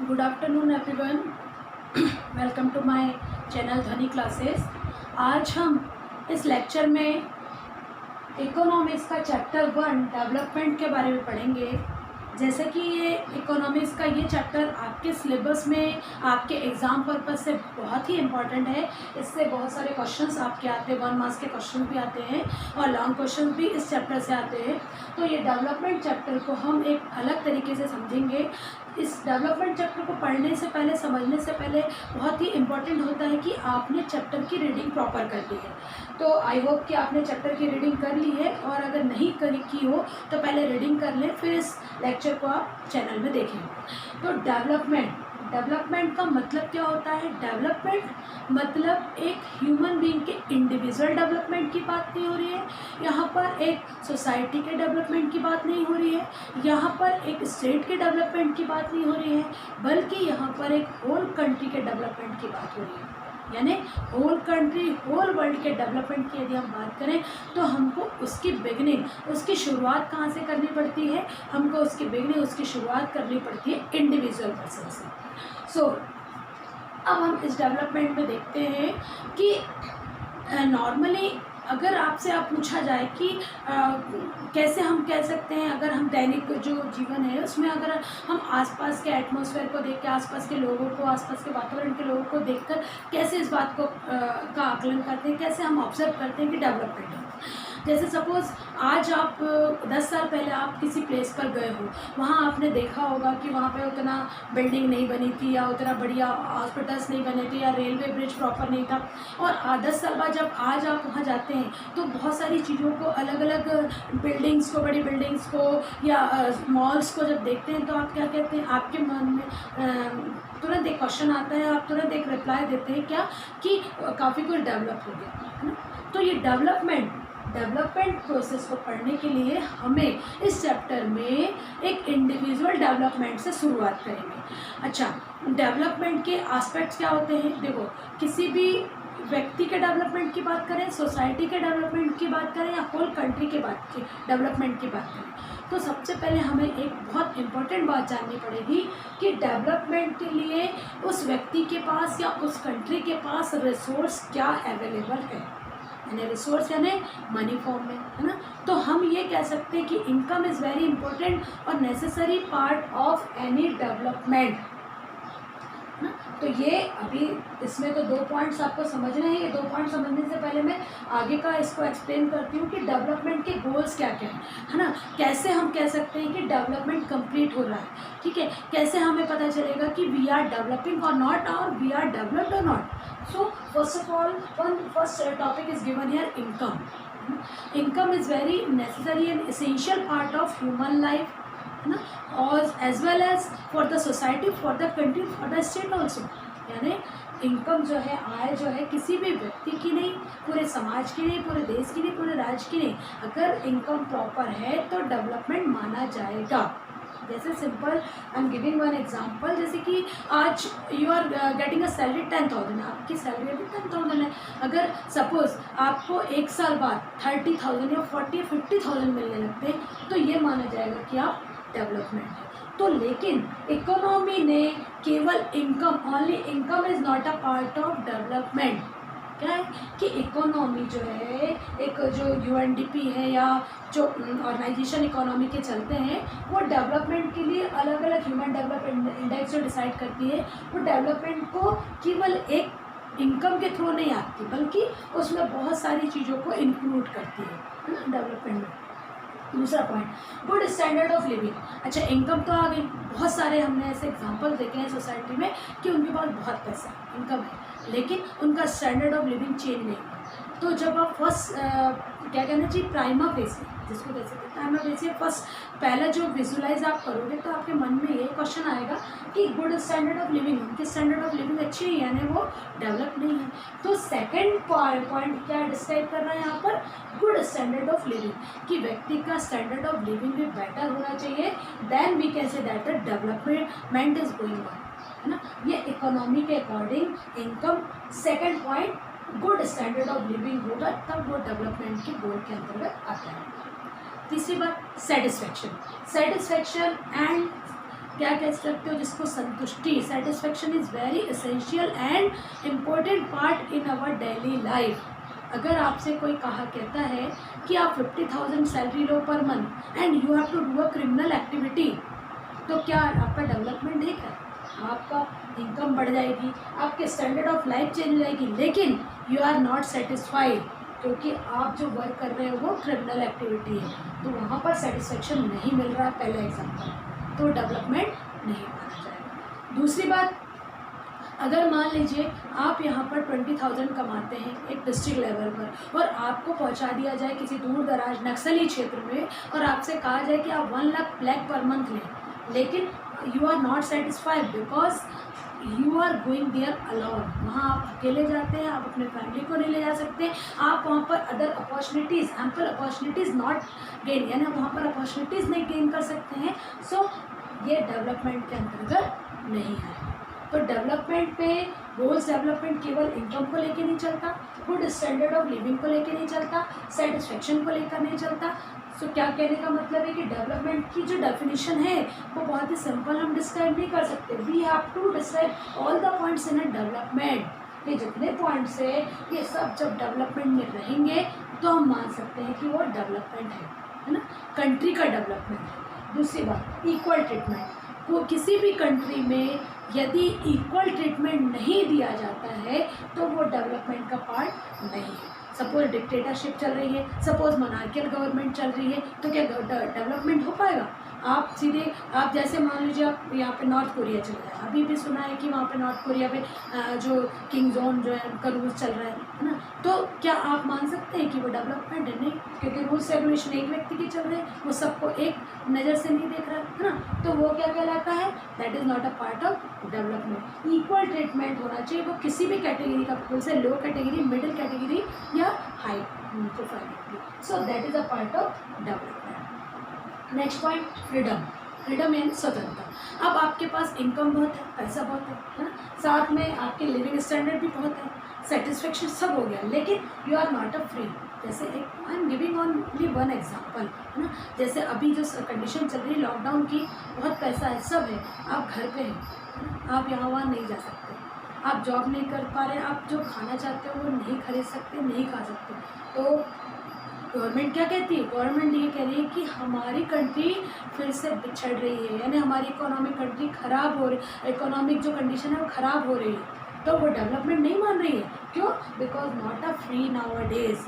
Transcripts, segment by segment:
Good afternoon everyone. Welcome to my channel Dhwani classes. आज हम इस लेक्चर में इकोनॉमिक्स का चैप्टर 1 डेवलपमेंट के बारे में पढ़ेंगे। जैसे कि ये इकोनॉमिक्स का ये चैप्टर आपके सिलेबस में आपके एग्ज़ाम पर्पज से बहुत ही इम्पॉर्टेंट है। इससे बहुत सारे क्वेश्चंस आपके आते हैं, 1 मार्क्स के क्वेश्चन भी आते हैं और लॉन्ग क्वेश्चन भी इस चैप्टर से आते हैं। तो ये डेवलपमेंट चैप्टर को हम एक अलग तरीके से समझेंगे। इस डेवलपमेंट चैप्टर को पढ़ने से पहले, समझने से पहले बहुत ही इम्पॉर्टेंट होता है कि आपने चैप्टर की रीडिंग प्रॉपर कर ली है। तो आई होप कि आपने चैप्टर की रीडिंग कर ली है, और अगर नहीं की हो तो पहले रीडिंग कर लें, फिर इस लेक्चर को आप चैनल में देखें। तो डेवलपमेंट का मतलब क्या होता है? डेवलपमेंट मतलब एक ह्यूमन बीइंग के इंडिविजुअल डेवलपमेंट की बात नहीं हो रही है, यहाँ पर एक सोसाइटी के डेवलपमेंट की बात नहीं हो रही है, यहाँ पर एक स्टेट के डेवलपमेंट की बात नहीं हो रही है, बल्कि यहाँ पर एक होल कंट्री के डेवलपमेंट की बात हो रही है। यानी होल कंट्री, होल वर्ल्ड के डेवलपमेंट की यदि हम बात करें तो हमको उसकी बिगनिंग, उसकी शुरुआत कहाँ से करनी पड़ती है? हमको उसकी बिगनिंग, उसकी शुरुआत करनी पड़ती है इंडिविजुअल पर्सन से। सो अब हम इस डेवलपमेंट में देखते हैं कि नॉर्मली अगर आपसे पूछा जाए कि कैसे हम कह सकते हैं, अगर हम दैनिक जो जीवन है उसमें अगर हम आसपास के एटमॉस्फेयर को देख के, आसपास के लोगों को, आसपास के वातावरण के लोगों को देखकर कैसे इस बात को का आकलन करते हैं, कैसे हम ऑब्जर्व करते हैं कि डेवलपमेंट है। जैसे सपोज़ आज आप 10 साल पहले आप किसी प्लेस पर गए हो, वहाँ आपने देखा होगा कि वहाँ पे उतना बिल्डिंग नहीं बनी थी, या उतना बढ़िया हॉस्पिटल्स नहीं बने थे, या रेलवे ब्रिज प्रॉपर नहीं था। और 10 साल बाद जब आज आप वहाँ जाते हैं तो बहुत सारी चीज़ों को, अलग अलग बिल्डिंग्स को, बड़ी बिल्डिंग्स को या मॉल्स को जब देखते हैं तो आप क्या कहते हैं? आपके मन में तुरंत एक क्वेश्चन आता है, आप तुरंत एक रिप्लाई देते हैं क्या? कि काफ़ी कुछ डेवलप हो गया, है ना? तो ये डेवलपमेंट प्रोसेस को पढ़ने के लिए हमें इस चैप्टर में एक इंडिविजुअल डेवलपमेंट से शुरुआत करेंगे। अच्छा, डेवलपमेंट के एस्पेक्ट्स क्या होते हैं? देखो, किसी भी व्यक्ति के डेवलपमेंट की बात करें, सोसाइटी के डेवलपमेंट की बात करें, या होल कंट्री के डेवलपमेंट की बात करें, तो सबसे पहले हमें एक बहुत इम्पोर्टेंट बात जाननी पड़ेगी कि डेवलपमेंट के लिए उस व्यक्ति के पास या उस कंट्री के पास रिसोर्स क्या अवेलेबल है। यानी रिसोर्स यानी मनी फॉर्म में, है ना? तो हम ये कह सकते हैं कि इनकम इज़ वेरी इंपॉर्टेंट और necessary part of any development, है ना? तो ये अभी इसमें तो 2 पॉइंट्स आपको समझने हैं। ये 2 पॉइंट समझने से पहले मैं आगे का इसको एक्सप्लेन करती हूँ कि डेवलपमेंट के गोल्स क्या क्या हैं, है ना? कैसे हम कह सकते हैं कि डेवलपमेंट कंप्लीट हो रहा है, ठीक है? कैसे हमें पता चलेगा कि वी आर डेवलपिंग और नॉट, और वी आर डेवलप्ड और not. So first of all, first topic is given here, income. Income is very necessary and essential part of human life, है ना? और as well as for the society, for the country, for the state also. यानी income जो है, आय जो है, किसी भी व्यक्ति की नहीं, पूरे समाज की नहीं, पूरे देश की नहीं, पूरे राज्य की नहीं, अगर इनकम प्रॉपर है तो डेवलपमेंट माना जाएगा। जैसे simple I am giving one example, जैसे कि आज you are getting a salary 10,000, आपकी सैलरी अभी 10,000 है। अगर सपोज आपको 1 साल बाद 30,000 या 40 या 50,000 मिलने लगते हैं तो ये माना जाएगा कि आप डेवलपमेंट है। तो लेकिन इकोनॉमी ने केवल income, only income is not a part of development. क्या है कि इकोनॉमी जो है, एक जो UNDP है या जो ऑर्गेनाइजेशन इकोनॉमी के चलते हैं, वो डेवलपमेंट के लिए अलग अलग ह्यूमन डेवलपमेंट इंडेक्स जो डिसाइड करती है, वो डेवलपमेंट को केवल एक इनकम के थ्रू नहीं आती, बल्कि उसमें बहुत सारी चीज़ों को इंक्लूड करती है ना डेवलपमेंट में। दूसरा point, good standard of living. अच्छा, इनकम तो आ गई, बहुत सारे हमने ऐसे एग्जांपल देखे हैं सोसाइटी में कि उनके पास बहुत पैसा, इनकम है, लेकिन उनका स्टैंडर्ड ऑफ लिविंग चेंज नहीं हुआ। तो जब आप फर्स्ट क्या कहना चाहिए, प्राइमा फेसी, जिसको कह सकते हैं प्राइमा फेसी, फर्स्ट पहला जो विजुलाइज आप करोगे तो आपके मन में ये क्वेश्चन आएगा कि गुड स्टैंडर्ड ऑफ लिविंग, उनकी स्टैंडर्ड ऑफ लिविंग अच्छी है, यानी वो डेवलप नहीं है। तो सेकंड पॉइंट क्या डिस्क्राइब कर रहा है यहाँ पर? गुड स्टैंडर्ड ऑफ लिविंग, कि व्यक्ति का स्टैंडर्ड ऑफ लिविंग भी बेटर होना चाहिए, then we can say that the development is going on, है ना? ये इकोनॉमी के according income second point, good standard of living होगा तब वो डेवलपमेंट के गोल के अंतर्गत आता है। तीसरी बात, सेटिस्फैक्शन एंड क्या कह सकते हो, जिसको संतुष्टि, satisfaction is very essential and important part in our daily life. अगर आपसे कोई कहता है कि आप 50,000 सैलरी लो per month and you have to do a criminal activity, तो क्या आपका डेवलपमेंट है क्या? आपका इनकम बढ़ जाएगी, आपके स्टैंडर्ड ऑफ लाइफ चेंज हो जाएगी, लेकिन यू आर नॉट सेटिस्फाइड क्योंकि आप जो वर्क कर रहे हो वो क्रिमिनल एक्टिविटी है, तो वहाँ पर सेटिस्फेक्शन नहीं मिल रहा है, पहला एग्जाम्पल, तो डेवलपमेंट नहीं माना जाएगा। दूसरी बात, अगर मान लीजिए आप यहाँ पर 20,000 कमाते हैं एक डिस्ट्रिक्ट लेवल पर और आपको पहुँचा दिया जाए किसी दूर दराज नक्सली क्षेत्र में और आपसे कहा जाए कि आप 1 लाख पर मंथ लें, लेकिन you are not satisfied because you are going there alone, वहाँ आप अकेले जाते हैं, आप अपने फैमिली को नहीं ले जा सकते, आप वहाँ पर other opportunities, ample opportunities not gain, यानी वहाँ पर अपॉर्चुनिटीज़ नहीं गेन कर सकते हैं, सो ये डेवलपमेंट के अंतर्गत नहीं है। तो डेवलपमेंट पे गोल्स, डेवलपमेंट केवल इनकम को लेके नहीं चलता, गुड स्टैंडर्ड ऑफ लिविंग को लेके नहीं चलता, सेटिस्फेक्शन को लेकर नहीं चलता। सो क्या कहने का मतलब है कि डेवलपमेंट की जो डेफिनेशन है वो बहुत ही सिंपल हम डिस्क्राइब नहीं कर सकते, we have to describe all the points in a development. ये जितने पॉइंट्स है ये सब जब डेवलपमेंट में रहेंगे तो हम मान सकते हैं कि वो डेवलपमेंट है ना, कंट्री का डेवलपमेंट है। दूसरी बात, इक्वल ट्रीटमेंट, को किसी भी कंट्री में यदि इक्वल ट्रीटमेंट नहीं दिया जाता है तो वो डेवलपमेंट का पार्ट नहीं है। सपोज डिक्टेटरशिप चल रही है, सपोज मोनार्कियल गवर्नमेंट चल रही है, तो क्या डेवलपमेंट हो पाएगा? आप सीधे, आप जैसे मान लीजिए आप यहाँ पे नॉर्थ कोरिया चल रहा है, अभी भी सुना है कि वहाँ पे नॉर्थ कोरिया पे जो किंग जोन जो है उनका रूल्स चल रहा है ना, तो क्या आप मान सकते हैं कि वो डेवलपमेंट है? नहीं, क्योंकि रूल्स रेगुलेशन एक व्यक्ति के चल रहे हैं, वो सबको एक नज़र से नहीं देख रहा है ना, तो वो क्या कहलाता है? That is not a part of development. Equal treatment होना चाहिए, वो किसी भी कैटेगरी का, फुल से लो कैटेगरी, मिडिल कैटेगरी या high profile, so that is a part of development. Next point, freedom. Freedom यानी स्वतंत्रता। अब आपके पास इनकम बहुत है, पैसा बहुत है ना, साथ में आपके लिविंग स्टैंडर्ड भी बहुत है, सेटिस्फेक्शन सब हो गया, लेकिन you are not a free. जैसे एक, I am giving only one example है ना, जैसे अभी जो कंडीशन चल रही है लॉकडाउन की, बहुत पैसा है, सब है, आप घर पे हैं, आप यहाँ वहाँ नहीं जा सकते, आप जॉब नहीं कर पा रहे, आप जो खाना चाहते हो वो नहीं खरीद सकते, नहीं खा सकते, तो गवर्नमेंट क्या कहती है? गवर्नमेंट ये कह रही है कि हमारी कंट्री फिर से बिछड़ रही है, यानी हमारी इकोनॉमिक कंट्री ख़राब हो रही, इकोनॉमिक जो कंडीशन है वो ख़राब हो रही है, तो वो डेवलपमेंट नहीं मान रही है। क्यों? Because not a free nowadays,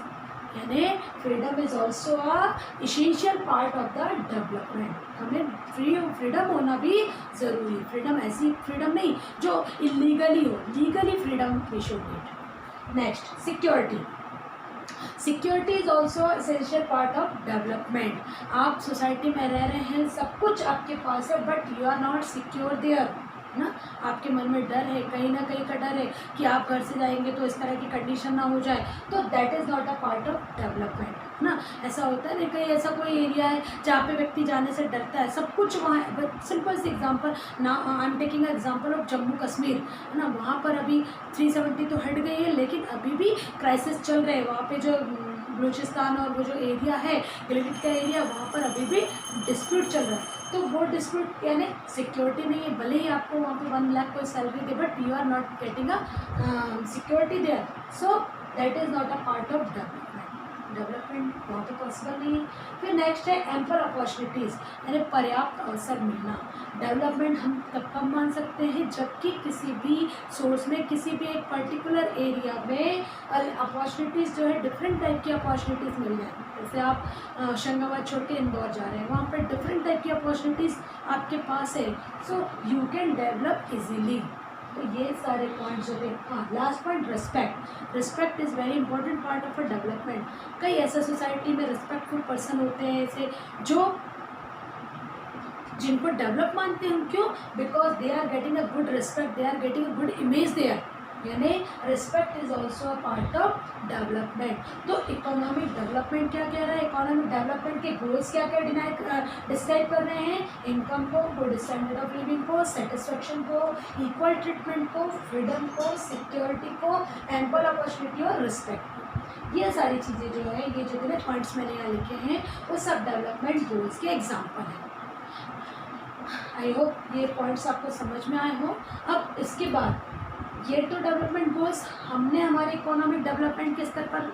यानी freedom is also a essential part of the development. हमें फ्रीडम होना भी ज़रूरी है। फ्रीडम ऐसी फ्रीडम नहीं जो इलीगली हो, legally freedom we should need. Next, security. Security is also essential part of development. आप सोसाइटी में रह रहे हैं, सब कुछ आपके पास है, but you are not secure there ना, आपके मन में डर है, कहीं ना कहीं का डर है कि आप घर से जाएंगे तो इस तरह की कंडीशन ना हो जाए, तो that is not a part of development ना। ऐसा होता है ना, कहीं ऐसा कोई एरिया है जहाँ पे व्यक्ति जाने से डरता है, सब कुछ वहाँ है। सिंपल सी एग्जांपल ना, I am taking example of Jammu Kashmir है ना, वहाँ पर अभी 370 तो हट गई है, लेकिन अभी भी क्राइसिस चल रहे हैं वहाँ पे, जो बलूचिस्तान और वो जो एरिया है गिलगित का एरिया, वहाँ पर अभी भी डिस्प्यूट चल रहा है, तो वो डिस्प्यूट यानी सिक्योरिटी नहीं है। भले ही आपको वहाँ पे 1 लाख कोई सैलरी दे, but you are not getting a security there, so that is not a part of development वहाँ पे पॉसिबल नहीं है। फिर नेक्स्ट है एम्पल अपॉर्चुनिटीज़, यानी पर्याप्त अवसर मिलना। डेवलपमेंट हम तब कब मान सकते हैं जबकि किसी भी सोर्स में, किसी भी एक पर्टिकुलर एरिया में अपॉर्चुनिटीज़ जो है डिफरेंट टाइप की अपॉर्चुनिटीज़ मिल जाए। जैसे आप होशंगाबाद छोड़ के इंदौर जा रहे हैं, वहाँ पर डिफरेंट टाइप की अपॉर्चुनिटीज़ आपके पास है, so you can develop easily. तो ये सारे पॉइंट्स जो है। हाँ, last point, respect. Respect is very important part of a development. कई ऐसे सोसाइटी में रिस्पेक्टफुल पर्सन होते हैं ऐसे जो जिनको डेवलप मानते हैं हम। क्यों? Because they are getting a good respect, they are getting a good image there, यानी respect is also a part of development. तो इकोनॉमिक डेवलपमेंट क्या कह रहा है? इकोनॉमिक डेवलपमेंट के गोल्स क्या क्या डिस्क्राइब कर रहे हैं? इनकम को, गुड स्टैंडर्ड ऑफ लिविंग को, सेटिस्फेक्शन को, इक्वल ट्रीटमेंट को, फ्रीडम को, सिक्योरिटी को, एम्पल अपॉर्चुनिटी और रिस्पेक्ट को। ये सारी चीज़ें जो है, ये जितने पॉइंट्स मैंने यहाँ लिखे हैं वो सब डेवलपमेंट गोल्स के एग्जाम्पल हैं। आई होप ये पॉइंट्स आपको समझ में आए हो। अब इसके बाद ये तो डेवलपमेंट गोल्स हमने हमारे इकोनॉमिक डेवलपमेंट के स्तर पर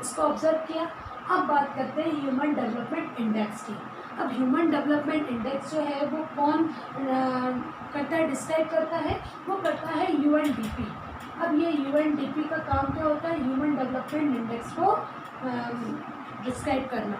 इसको ऑब्जर्व किया। अब बात करते हैं ह्यूमन डेवलपमेंट इंडेक्स की। अब ह्यूमन डेवलपमेंट इंडेक्स जो है वो कौन करता है, डिस्क्राइब करता है, वो करता है यूएनडीपी। अब ये यूएनडीपी का काम क्या होता है, ह्यूमन डेवलपमेंट इंडेक्स को डिस्क्राइब करना,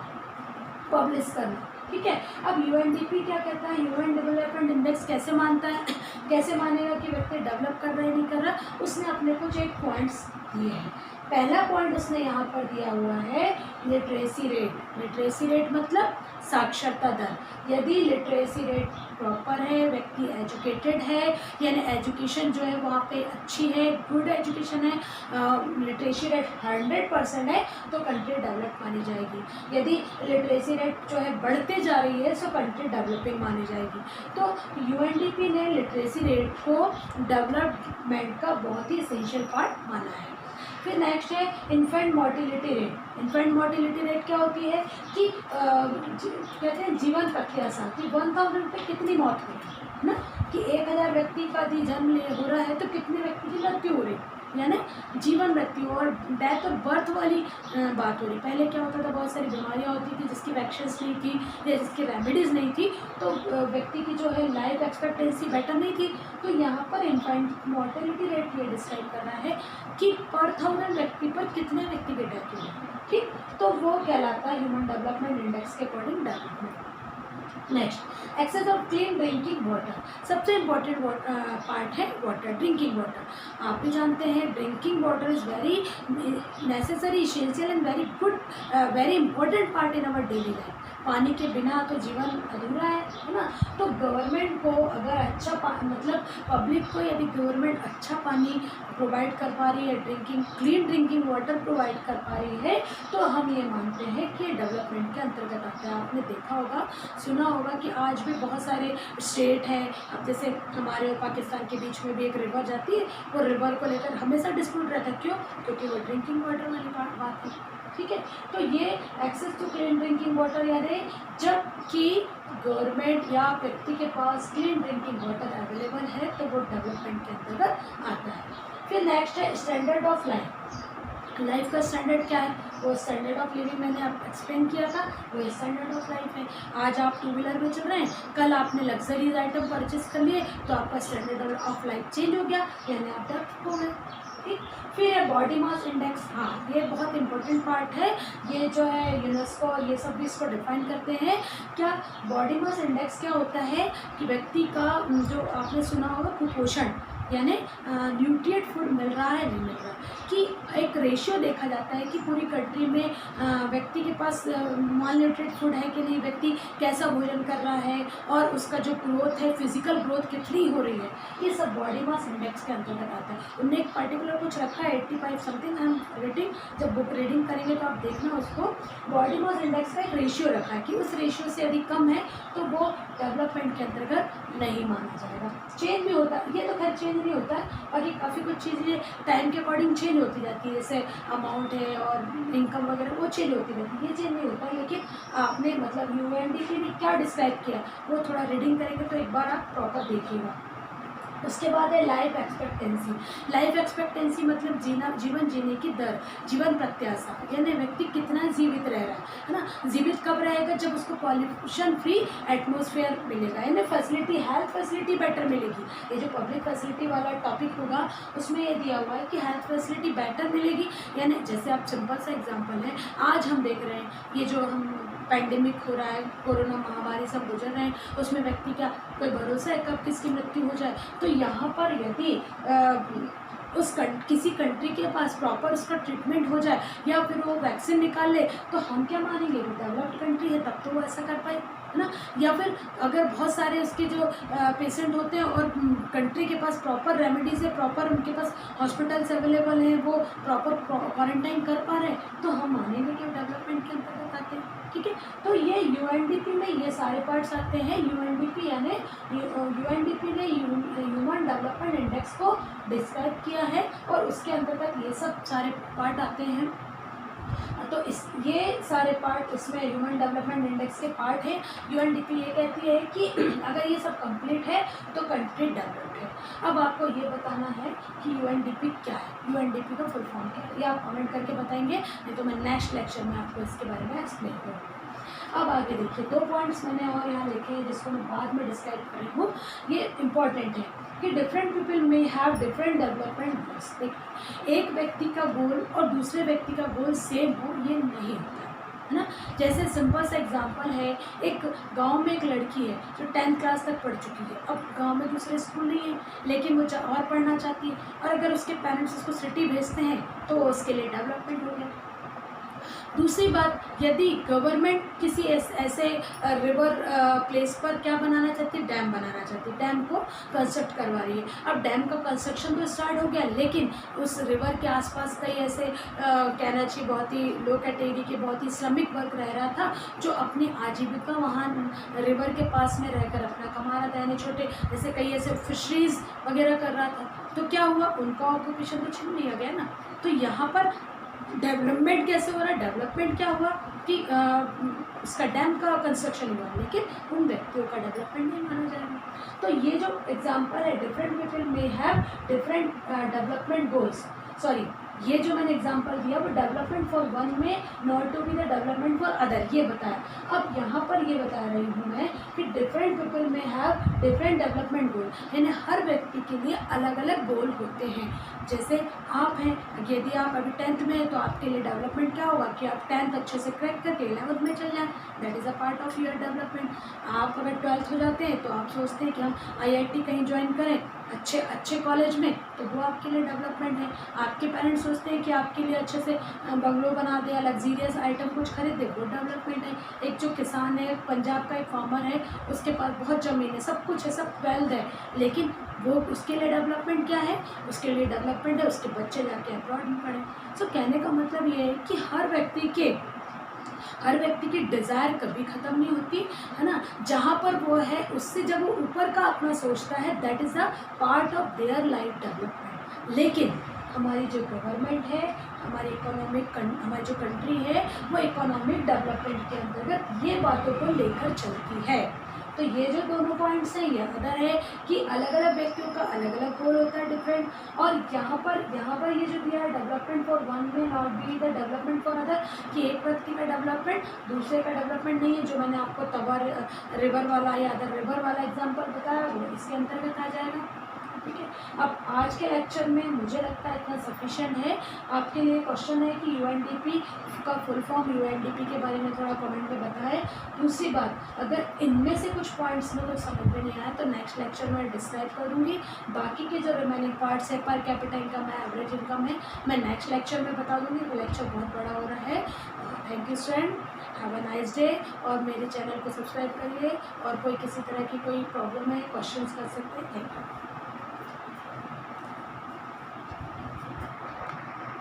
पब्लिश करना, ठीक है। अब यूएनडीपी क्या कहता है, ह्यूमन डेवलपमेंट इंडेक्स कैसे मानता है, कैसे मानेगा कि व्यक्ति डेवलप कर रहा है नहीं कर रहा, उसने अपने कुछ एक पॉइंट्स दिए हैं। पहला पॉइंट उसने यहाँ पर दिया हुआ है लिटरेसी रेट। लिटरेसी रेट मतलब साक्षरता दर। यदि लिटरेसी रेट प्रॉपर है, व्यक्ति एजुकेटेड है, यानी एजुकेशन जो है वहाँ पे अच्छी है, गुड एजुकेशन है, लिटरेसी रेट 100% है, तो कंट्री डेवलप मानी जाएगी। यदि लिटरेसी रेट जो है बढ़ते जा रही है तो कंट्री डेवलपिंग मानी जाएगी। तो यूएनडीपी ने लिटरेसी रेट को डेवलपमेंट का बहुत ही एसेंशियल पार्ट माना है। फिर नेक्स्ट है infant mortality rate. Infant mortality rate क्या होती है कि कहते हैं जीवन प्रत्याशा कि 1000 पे कितनी मौत हुई है ना, कि 1000 व्यक्ति का यदि जन्म हो रहा है तो कितने व्यक्ति की मृत्यु हो रही, यानी जीवन मृत्यु और डेथ और बर्थ वाली बात हो रही। पहले क्या होता था, बहुत सारी बीमारियां होती थी जिसकी वैक्सीन्स नहीं थी या जिसकी रेमेडीज़ नहीं थी, तो व्यक्ति की जो है लाइफ एक्सपेक्टेंसी बेटर नहीं थी। तो यहाँ पर इन्फेंट मोर्टेलिटी रेट ये डिस्क्राइब कर रहा है कि पर 1000 व्यक्ति पर कितने व्यक्ति की डेथ हुई, ठीक। तो वो कहलाता है ह्यूमन डेवलपमेंट इंडेक्स के according development. Next access of clean drinking water. सबसे इम्पॉर्टेंट पार्ट है वाटर, ड्रिंकिंग वाटर। आप भी जानते हैं drinking water is very necessary, essential and very good, very important part in our daily life. पानी के बिना तो जीवन अधूरा है ना। तो गवर्नमेंट को अगर अच्छा मतलब पब्लिक को यदि गवर्नमेंट अच्छा पानी प्रोवाइड कर पा रही है, क्लीन ड्रिंकिंग वाटर प्रोवाइड कर पा रही है, तो हम ये मानते हैं कि डेवलपमेंट के अंतर्गत आता है। आपने देखा होगा, सुना होगा कि आज भी बहुत सारे स्टेट हैं, अब जैसे हमारे और पाकिस्तान के बीच में भी एक रिवर जाती है, वो रिवर को लेकर हमेशा डिस्प्यूट रहता है। क्यों? क्योंकि वो ड्रिंकिंग वाटर वाली बात है, ठीक है। तो ये access to clean drinking water, यानी जबकि गवर्नमेंट या व्यक्ति के पास क्लीन ड्रिंकिंग वाटर अवेलेबल है तो वो डेवलपमेंट के अंतर्गत आता है। फिर नेक्स्ट है स्टैंडर्ड ऑफ लाइफ। लाइफ का स्टैंडर्ड क्या है, वो स्टैंडर्ड ऑफ लिविंग मैंने आप एक्सप्लेन किया था, वो स्टैंडर्ड ऑफ लाइफ है। आज आप 2 व्हीलर में चल रहे हैं, कल आपने लग्जरीज आइटम परचेस कर लिए तो आपका स्टैंडर्ड ऑफ लाइफ चेंज हो गया, यानी आप डेवलप हो गए, ठीक। फिर है बॉडी मास इंडेक्स। हाँ, ये बहुत इंपॉर्टेंट पार्ट है, ये जो है यूनेस्को और ये सब भी इसको डिफाइन करते हैं। क्या बॉडी मास इंडेक्स क्या होता है कि व्यक्ति का जो आपने सुना होगा कुपोषण, यानी न्यूट्रिएंट फूड मिल रहा है नहीं मिल रहा, कि एक रेशियो देखा जाता है कि पूरी कंट्री में व्यक्ति के पास माल न्यूट्रिएंट फूड है कि नहीं, व्यक्ति कैसा भोजन कर रहा है और उसका जो ग्रोथ है, फिजिकल ग्रोथ कितनी हो रही है, ये सब बॉडी मास इंडेक्स के अंतर्गत आता है। उनने एक पर्टिकुलर कुछ रखा है 85 समथिंग, आई एम रेटिंग, जब बुक रीडिंग करेंगे तो आप देखना उसको। बॉडी मास इंडेक्स का एक रेशियो रखा है कि उस रेशियो से यदि कम है तो वो डेवलपमेंट के अंतर्गत नहीं माना जाएगा। चेंज भी होता है, ये तो खैर चेंज नहीं होता है, और ये काफ़ी कुछ चीज़ें टाइम के अकॉर्डिंग चेंज होती जाती है, जैसे अमाउंट है और इनकम वगैरह वो चेंज होती रहती है, ये चेंज नहीं होता है। लेकिन आपने मतलब यूएनडीपी ने क्या डिस्क्राइब किया वो थोड़ा रीडिंग करेंगे तो एक बार आप प्रॉपर देखिएगा। उसके बाद है लाइफ एक्सपेक्टेंसी। लाइफ एक्सपेक्टेंसी मतलब जीवन जीने की दर, जीवन प्रत्याशा, यानी व्यक्ति कितना जीवित रह रहा है ना। जीवित कब रहेगा? जब उसको पॉल्यूशन फ्री एटमॉस्फेयर मिलेगा, यानी फैसिलिटी, हेल्थ फैसिलिटी बेटर मिलेगी। ये जो पब्लिक फैसिलिटी वाला टॉपिक होगा उसमें ये दिया हुआ है कि हेल्थ फैसिलिटी बेटर मिलेगी, यानी जैसे आप सिंपल सा एग्जाम्पल है, आज हम देख रहे हैं ये जो हम पैंडेमिक हो रहा है, कोरोना महामारी सब गुजर रहे हैं, उसमें व्यक्ति का कोई भरोसा है कब किसकी मृत्यु हो जाए। तो यहाँ पर यदि किसी कंट्री के पास प्रॉपर उसका ट्रीटमेंट हो जाए या फिर वो वैक्सीन निकाल ले तो हम क्या मानेंगे, वो डेवलप्ड कंट्री है, तब तो वो ऐसा कर पाए, है ना। या फिर अगर बहुत सारे उसके जो पेशेंट होते हैं और कंट्री के पास प्रॉपर रेमेडीज है, प्रॉपर उनके पास हॉस्पिटल्स अवेलेबल हैं, वो प्रॉपर क्वारंटाइन कर पा रहे हैं, तो हम मानेंगे कि डेवलपमेंट के अंतर्गत आते हैं, ठीक है। तो ये यूएनडीपी में ये सारे पार्ट्स आते हैं। यूएनडीपी यानी यूएनडीपी ने ह्यूमन डेवलपमेंट इंडेक्स को डिस्क्राइब किया है और उसके अंतर्गत ये सब सारे पार्ट आते हैं। तो इस ये सारे पार्ट इसमें ह्यूमन डेवलपमेंट इंडेक्स के पार्ट हैं। यूएनडीपी ये कहती है कि अगर ये सब कंप्लीट है तो कंट्री डेवलप्ड है। अब आपको ये बताना है कि यूएनडीपी क्या है, यूएनडीपी का फुल फॉर्म क्या है, ये आप कमेंट करके बताएंगे, नहीं तो मैं नेक्स्ट लेक्चर में आपको इसके बारे में एक्सप्लेन करूँगी। अब आगे देखिए, 2 पॉइंट्स मैंने और यहाँ लिखे हैं जिसको मैं बाद में डिस्क्राइब करी हूँ, ये इम्पॉर्टेंट है कि डिफरेंट पीपल में हैव डिफरेंट डेवलपमेंट गोल्स। देखिए, एक व्यक्ति का गोल और दूसरे व्यक्ति का गोल सेम हो ये नहीं होता है ना। जैसे सिंपल सा एग्जांपल है, एक गांव में एक लड़की है जो 10th क्लास तक पढ़ चुकी है। अब गांव में दूसरे स्कूल नहीं है, लेकिन वो और पढ़ना चाहती है, और अगर उसके पेरेंट्स उसको सिटी भेजते हैं तो उसके लिए डेवलपमेंट हो गया। दूसरी बात, यदि गवर्नमेंट किसी ऐसे रिवर प्लेस पर क्या बनाना चाहती है, डैम बनाना चाहती है, डैम को कंस्ट्रक्ट करवा रही है। अब डैम का कंस्ट्रक्शन तो स्टार्ट हो गया, लेकिन उस रिवर के आसपास कई ऐसे कहना चाहिए बहुत ही लो कैटेगरी के, बहुत ही श्रमिक वर्ग रह रहा था, जो अपनी आजीविका वहाँ रिवर के पास में रहकर अपना कमा रहा था, यानी छोटे जैसे कई ऐसे फिशरीज वगैरह कर रहा था। तो क्या हुआ, उनका ऑक्यूपेशन तो छीन लिया गया ना। तो यहाँ पर डेवलपमेंट कैसे हो रहा है, डेवलपमेंट क्या हुआ कि इसका डैम का कंस्ट्रक्शन हुआ, लेकिन उन व्यक्तियों का डेवलपमेंट नहीं माना जाएगा। तो ये जो एग्जांपल है, डिफरेंट पीपल में have different development goals, sorry ये जो मैंने एग्जांपल दिया वो डेवलपमेंट फॉर वन में, not to be the development for other, ये बताया। अब यहाँ पर ये बता रही हूँ मैं कि डिफरेंट पीपल में हैव डिफरेंट डेवलपमेंट गोल, यानी हर व्यक्ति के लिए अलग अलग गोल होते हैं। जैसे आप हैं, यदि आप अभी 10th में हैं तो आपके लिए डेवलपमेंट क्या होगा कि आप 10th अच्छे से क्रैक करके 11th में चल जाएँ, that is a part of your development. आप अगर 12th हो जाते हैं तो आप सोचते हैं कि हम IIT कहीं ज्वाइन करें अच्छे कॉलेज में, तो वो आपके लिए डेवलपमेंट है। आपके पेरेंट्स सोचते हैं कि आपके लिए अच्छे से बंगलो बना दे या लग्जीरियस आइटम कुछ खरीद दे, वो डेवलपमेंट है। एक जो किसान है, पंजाब का एक फार्मर है, उसके पास बहुत ज़मीन है, सब कुछ है, सब वेल्थ है, लेकिन वो उसके लिए डेवलपमेंट क्या है, उसके लिए डेवलपमेंट है उसके बच्चे जाके अब्रॉड में पढ़ें। सो कहने का मतलब ये है कि हर व्यक्ति की डिज़ायर कभी ख़त्म नहीं होती है ना। जहाँ पर वो है उससे जब वो ऊपर का अपना सोचता है, that is a part of their life development. लेकिन हमारी जो गवर्नमेंट है, हमारी जो कंट्री है, वो इकोनॉमिक डेवलपमेंट के अंतर्गत ये बातों को लेकर चलती है। तो ये जो दोनों पॉइंट्स हैं, ये अदर है कि अलग अलग व्यक्तियों का अलग अलग गोल होता है डिफरेंट, और यहाँ पर ये जो दिया है डेवलपमेंट फॉर वन में not be the development for other, कि एक व्यक्ति का डेवलपमेंट दूसरे का डेवलपमेंट नहीं है। जो मैंने आपको तवा रिवर वाला या अदर रिवर वाला एग्जाम्पल बताया वो इसके अंतर्गत आ जाएगा। ठीक है, अब आज के लेक्चर में मुझे लगता है इतना सफिशिएंट है। आपके लिए क्वेश्चन है कि यूएनडीपी का फुल फॉर्म, यूएनडीपी के बारे में थोड़ा कमेंट में बताएं। दूसरी बात, अगर इनमें से कुछ पॉइंट्स में तो समझ में नहीं आया तो नेक्स्ट लेक्चर में डिस्क्राइब करूँगी। बाकी के जो रिमेनिंग पार्ट्स है, पर कैपिटा इनकम है, एवरेज इनकम है, मैं नेक्स्ट लेक्चर में बता दूँगी। तो लेक्चर बहुत बड़ा हो रहा है। Thank you student, have a nice day. और मेरे चैनल को सब्सक्राइब करिए, और कोई किसी तरह की कोई प्रॉब्लम है, क्वेश्चंस कर सकते हैं। Thank you.